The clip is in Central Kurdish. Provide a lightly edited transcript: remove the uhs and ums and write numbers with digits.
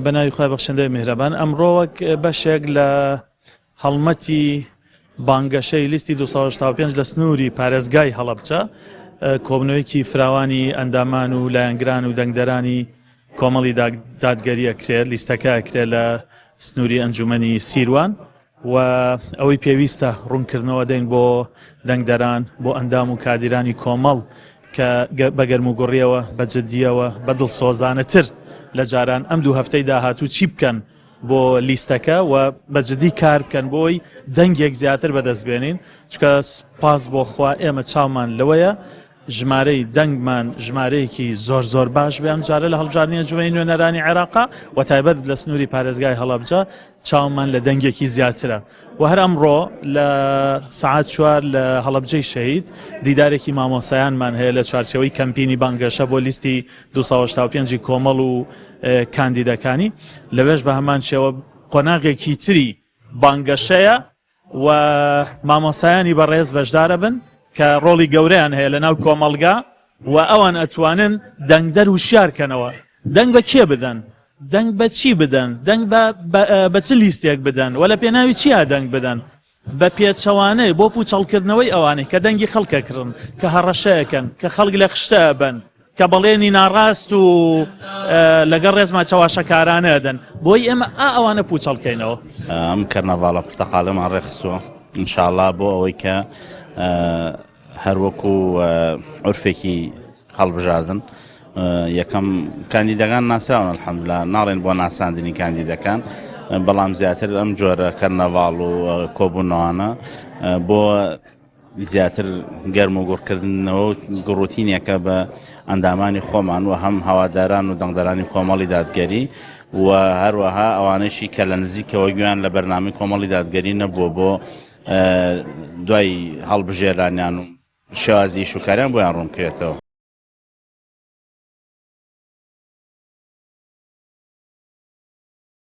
بەناوی خۆی بەخشندەی میهرەبان ئەمڕۆوەک بەشێک لە هەڵمەتی بانگەشەی لیستی 275 لە سنووری پارێزگای هەڵەبجە کۆبنەوەیەکی فراوانی ئەندامان و لایەنگران و دەنگدەرانی کۆمەڵی دادگەریە کرێت لیستەکە کرێت لە سنووری ئەنجومەنی سیروان و ئەوەی پێویستە ڕوونکردنەوە دەین بۆ دەنگدەران بۆ ئەندام و کادیرانی کۆمەڵ کە بەگەرم و گوڕیەوە بەجددیەوە بە دڵسۆزانەتر لە جاران ئەم دوو هەفتەی داهاتوو چی بکەن بۆ لیستەکە و بەجددی کار بکەن بۆی دەنگێک زیاتر بەدەستبێنین چکە سپاس بۆ خوا ئێمە چاومان لەوەیە ژمارەی دەنگمان ژمارەیەکی زۆر باش بێ ئەم جارە لە هەڵبژاردننی ئەنجومەنی نوێنەرانی عێراقا و تایبەت لە سنووری پارێزگای هەڵەبجە چاومان لە دەنگێکی زیاترە و هەر ئەمڕۆ لە سعات 4 لە هەڵەبجەی شەهید دیدارێکی مامۆسایانمان هەیە لە چوارچەوەی کەمپینی بانگەشە بۆ لیستی 285 کۆمەڵ و کاندیدەکانی لەوێش بە هەمان شێوە قۆناغێکی تری بانگەشەیە و مامۆسایانی بەڕێز بەشدارە بن کە ڕۆڵی گەورەیان هەیە لە ناو کۆمەڵگا و ئەوان ئەتوانن دەنگدەر وشیارکەنەوە دەنگ بە کێ بدەن دەنگ بە چی بدەن دەنگ بە چ لیستێک بدەن و لە پێناوی چیا دەنگ بدەن بە پێچەوانەی بۆ پوچەڵکردنەوەی ئەوانەی کە دەنگی خەڵکەکردن کە هەڕەشەیەکەن کە خەڵک لە خشتە بن کە بەڵێنی ناڕاست و لەگەڵ ڕێزما چاواشەکارانە دەن بۆی ئێمە ئەوانە پوچەڵکەینەوە ئەم کەرنەڤاڵە پرتەقالەمان ڕێخستووە ئینشاءڵڵا بۆ ئەوەی کە هەروەکو عورفێکی هەڵبژاردن یەکەم کاندیدەکان ناسراون الحەمدوللا ناڵێن بۆ ناساندنی کاندیدەکان بەڵام زیاتر ئەم جۆرە کەرنەڤاڵ و کۆبوونەوانە بۆ زیاتر گەرم و گوڕکردنەوە و گڕوتینێکە بە ئەندامانی خۆمان و هەم هەواداران و دەنگدەرانی کۆمەڵی دادگەری و هەروەها ئەوانەشی کە لە نزیکەوە گویان لە بەرنامەی کۆمەڵی دادگەری نەبووە بۆ دوای هەڵبژێرانیان و شێوازی شوکاریان بۆیان ڕوونکرێتەوە.